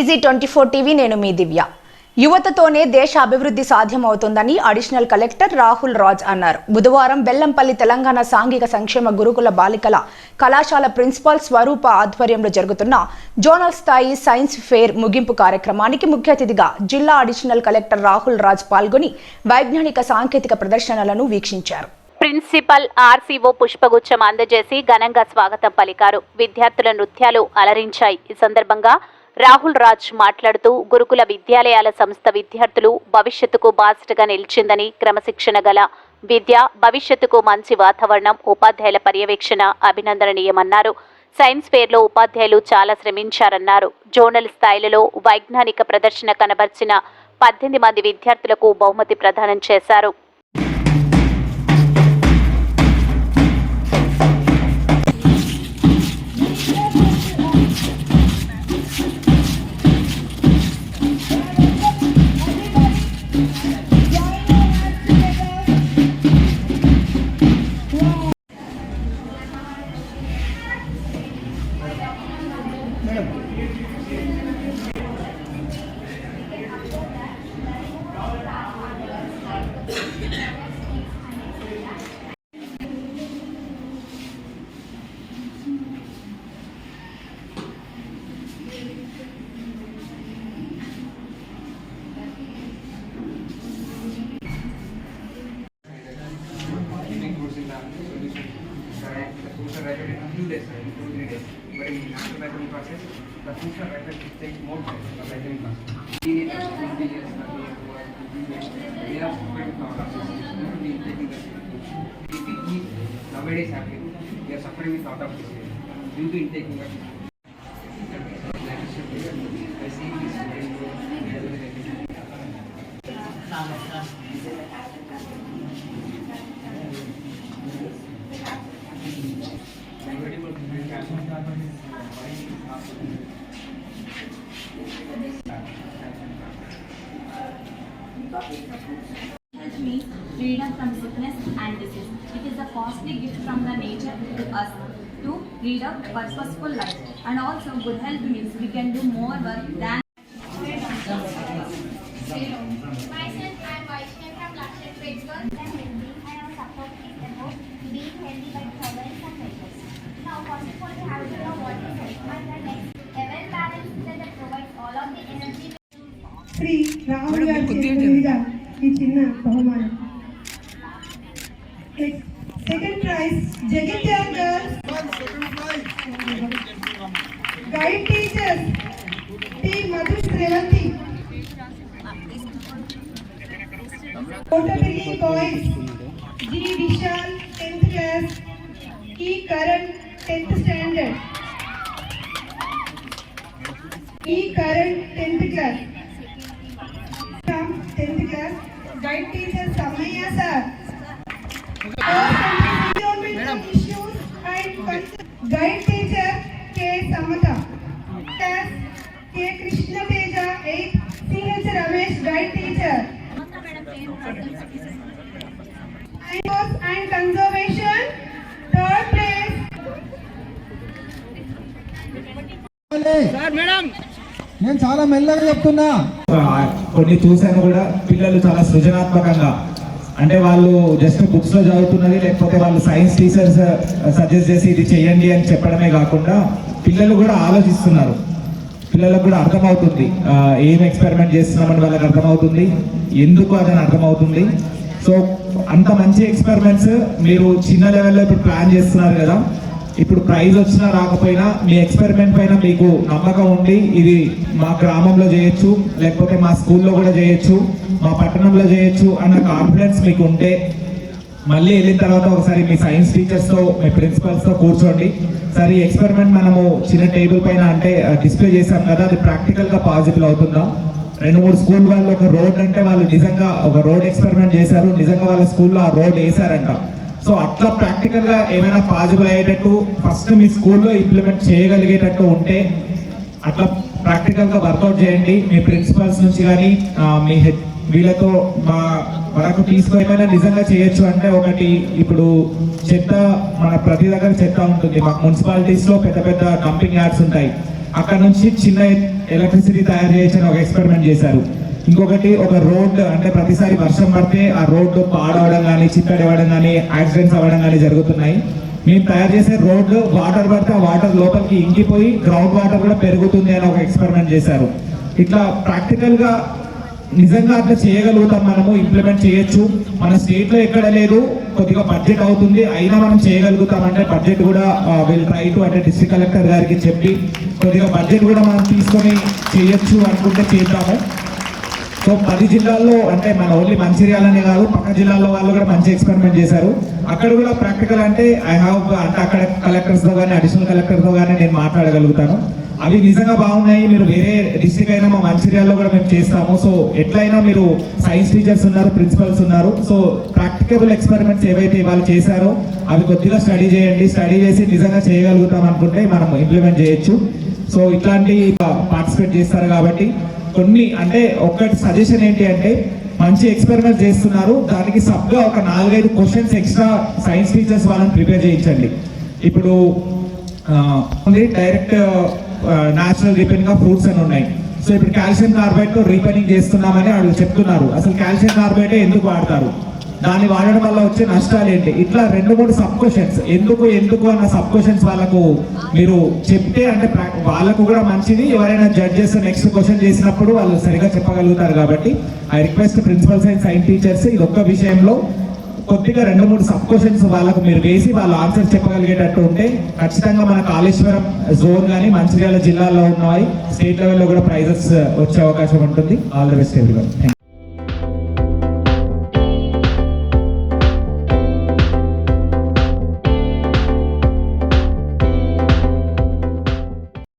TZ24 TV నేను మీ దివ్య. యువతతోనే దేశ అభివృద్ధి సాధ్యమవుతుందని అడిషనల్ కలెక్టర్ రాహుల్ రాజ్ అన్నారు. బుధవారం బెల్లంపల్లి తెలంగాణ సాంఘిక సంక్షేమ గురుకుల బాలికల కళాశాల ప్రిన్సిపల్ స్వరూప ఆధ్వర్యంలో జరుగుతున్న జోనల్ స్థాయి సైన్స్ ఫేర్ ముగింపు కార్యక్రమానికి ముఖ్య అతిథిగా జిల్లా అడిషనల్ కలెక్టర్ రాహుల్ రాజ్ పాల్గొని వైజ్ఞానిక సాంకేతిక ప్రదర్శనలను వీక్షించారు. ప్రిన్సిపల్ ఆర్సీఓ పుష్పగుచ్చం అందజేసి ఘనంగా స్వాగతం పలికారు. విద్యార్థుల నృత్యాలు అలరించాయి. ఈ సందర్భంగా రాహుల్ రాజ్ మాట్లాడుతూ గురుకుల విద్యాలయాల సంస్థ విద్యార్థులు భవిష్యత్తుకు బాసటగా నిలిచిందని, క్రమశిక్షణ గల విద్య, భవిష్యత్తుకు మంచి వాతావరణం, ఉపాధ్యాయుల పర్యవేక్షణ అభినందనీయమన్నారు. సైన్స్ ఫేర్లో ఉపాధ్యాయులు చాలా శ్రమించారన్నారు. జోనల్ స్థాయిలలో వైజ్ఞానిక ప్రదర్శన కనబర్చిన 18 మంది విద్యార్థులకు బహుమతి ప్రదానం చేశారు. But in natural writing process, the future writer takes more time for writing process. We need 20 years, 30 years, we are suffering from our system. We are taking the disease nowadays happening. We are suffering with lot of disease due to intaking of I see this very Health means freedom from sickness and disease. It is a costly gift from the nature to us to lead a purposeful life. And also good health means we can do more work than. Myself, I am Vaishnavi from Lakshya Trades Girls. I am healthy. I am supporting about being healthy by following some measures. Now, first of all, we have to know what is health. And the next, a well-balanced diet that provides all of the energy. Shri Rahul గారి మీద ఈ చిన్న బహుమానం. Second prize Jagtial girls guide teachers T Madhu Srevanthi. Kotapalli boys G Vishal 10th class, ఈ Karan 10th standard, ఈ Karan 10th class. 10th class guide teacher Samaya sir. Issues and guide teacher K Samata. Class K Krishna Teja 8th, CH Ramesh guide teacher. And conservation 3rd place. Sir madam, నేను చాలా మెల్లగా చెప్తున్నా. కొన్ని చూసాను కూడా, పిల్లలు చాలా సృజనాత్మకంగా, అంటే వాళ్ళు జస్ట్ బుక్స్ లో చదువుతున్నది, లేకపోతే వాళ్ళు సైన్స్ టీచర్స్ సజెస్ట్ చేసి ఇది చేయండి అని చెప్పడమే కాకుండా పిల్లలు కూడా ఆలోచిస్తున్నారు. పిల్లలకు కూడా అర్థమవుతుంది ఏం ఎక్స్పెరిమెంట్ చేస్తున్నామని వాళ్ళకి అర్థమవుతుంది, ఎందుకు అదని అర్థమవుతుంది. సో అంత మంచి ఎక్స్పెరిమెంట్స్ మీరు చిన్న లెవెల్లో ఇప్పుడు ప్లాన్ చేస్తున్నారు కదా. ఇప్పుడు ప్రైజ్ వచ్చినా రాకపోయినా మీ ఎక్స్పెరిమెంట్ పైన మీకు నమ్మకం ఉండి ఇది మా గ్రామంలో చేయొచ్చు, లేకపోతే మా స్కూల్లో కూడా చేయొచ్చు, మా పట్టణంలో చేయొచ్చు అన్న కాన్ఫిడెన్స్ మీకు ఉంటే మళ్ళీ వెళ్ళిన తర్వాత ఒకసారి మీ సైన్స్ టీచర్స్తో, మీ ప్రిన్సిపల్స్తో కూర్చోండి. సరే ఈ ఎక్స్పెరిమెంట్ మనము చిన్న టేబుల్ పైన అంటే డిస్ప్లే చేశాం కదా, అది ప్రాక్టికల్గా పాసిబుల్ అవుతుందా? 2-3 స్కూల్ వాళ్ళు ఒక రోడ్ అంటే వాళ్ళు నిజంగా ఒక రోడ్ ఎక్స్పెరిమెంట్ చేశారు, నిజంగా వాళ్ళ స్కూల్లో ఆ రోడ్ వేసారంట. సో అట్లా ప్రాక్టికల్ గా ఏమైనా పాసిబుల్ అయ్యేటట్టు ఫస్ట్ మీ స్కూల్లో ఇంప్లిమెంట్ చేయగలిగేటట్టు ఉంటే అట్లా ప్రాక్టికల్ గా వర్కౌట్ చేయండి. మీ ప్రిన్సిపల్స్ నుంచి కానీ మీ వీళ్ళతో మనకు తీసుకుని నిజంగా చేయొచ్చు అంటే, ఒకటి ఇప్పుడు చెత్త మన ప్రతి దగ్గర చెత్త ఉంటుంది. మాకు మున్సిపాలిటీస్ లో పెద్ద పెద్ద డంపింగ్ యార్డ్స్ ఉంటాయి, అక్కడ నుంచి చిన్న ఎలక్ట్రిసిటీ తయారు చేయొచ్చని ఒక ఎక్స్పెరిమెంట్ చేశారు. ఇంకొకటి ఒక రోడ్ అంటే ప్రతిసారి వర్షం పడితే ఆ రోడ్డు పాడవడం కానీ చిత్తడివ్వడం కానీ యాక్సిడెంట్స్ అవ్వడం కానీ జరుగుతున్నాయి. మేము తయారు చేసే రోడ్డు వాటర్ పడితే ఆ వాటర్ లోపలికి ఇంకిపోయి గ్రౌండ్ వాటర్ కూడా పెరుగుతుంది అని ఒక ఎక్స్పెరిమెంట్ చేశారు. ఇట్లా ప్రాక్టికల్గా నిజంగా అట్లా చేయగలుగుతాం, మనము ఇంప్లిమెంట్ చేయొచ్చు. మన స్టేట్లో ఎక్కడ లేదు, కొద్దిగా బడ్జెట్ అవుతుంది, అయినా మనం చేయగలుగుతాం. అంటే బడ్జెట్ కూడా విల్ ట్రై టు అంటే డిస్ట్రిక్ట్ కలెక్టర్ గారికి చెప్పి కొద్దిగా బడ్జెట్ కూడా మనం తీసుకొని చేయొచ్చు అనుకుంటే చేద్దాము. సో 10 జిల్లాల్లో అంటే మన ఓన్లీ మంచిర్యాలనే కాదు, పక్క జిల్లాల్లో వాళ్ళు కూడా మంచి ఎక్స్పెరిమెంట్ చేశారు. అక్కడ కూడా ప్రాక్టికల్ అంటే అంటే అక్కడ కలెక్టర్స్తో కానీ అడిషనల్ కలెక్టర్తో కానీ నేను మాట్లాడగలుగుతాను. అవి నిజంగా బాగున్నాయి. మీరు వేరే డిస్ట్రిక్ట్ అయినా మా మంచిర్యాలలో కూడా మేము చేస్తాము. సో ఎట్లయినా మీరు సైన్స్ టీచర్స్ ఉన్నారు, ప్రిన్సిపల్స్ ఉన్నారు. సో ప్రాక్టికబుల్ ఎక్స్పెరిమెంట్స్ ఏవైతే వాళ్ళు చేశారో అవి కొద్దిగా స్టడీ చేయండి. స్టడీ చేసి నిజంగా చేయగలుగుతాం అనుకుంటే మనం ఇంప్లిమెంట్ చేయొచ్చు. సో ఇట్లాంటి పార్టిసిపేట్ చేస్తారు కాబట్టి కొన్ని అంటే ఒక్కటి సజెషన్ ఏంటి అంటే మంచి ఎక్స్పెరిమెంట్ చేస్తున్నారు, దానికి సబ్గా ఒక 4-5 క్వశ్చన్స్ ఎక్స్ట్రా సైన్స్ టీచర్స్ వాళ్ళని ప్రిపేర్ చేయించండి. ఇప్పుడు డైరెక్ట్ న్యాచురల్ రిపెనింగ్ ఆఫ్ ఫ్రూట్స్ అని ఉన్నాయి. సో ఇప్పుడు కాల్షియం కార్బైడ్ తో రిపెనింగ్ చేస్తున్నామని వాళ్ళు చెప్తున్నారు. అసలు కాల్షియం కార్బైడ్ ఎందుకు వాడతారు, దాన్ని వాడడం వల్ల వచ్చే నష్టాలు ఏంటి, ఇట్లా 2-3 సబ్ క్వశ్చన్స్ ఎందుకు అన్న సబ్ క్వశ్చన్స్ వాళ్ళకు మీరు చెప్తే అంటే వాళ్ళకు కూడా మంచిది. ఎవరైనా జడ్జెస్ నెక్స్ట్ క్వశ్చన్ చేసినప్పుడు వాళ్ళు సరిగా చెప్పగలుగుతారు. కాబట్టి I request principals and science teachers ఇది ఒక్క విషయంలో కొద్దిగా 2-3 సబ్ క్వశ్చన్స్ వాళ్ళకు మీరు వేసి వాళ్ళ ఆన్సర్ చెప్పగలిగేటట్టు ఉంటే ఖచ్చితంగా మన కాళేశ్వరం జోన్ కానీ మంచిర్యాల జిల్లాలో ఉన్నాయి స్టేట్ లెవెల్లో కూడా ప్రైజెస్ వచ్చే అవకాశం ఉంటుంది. All the best everyone.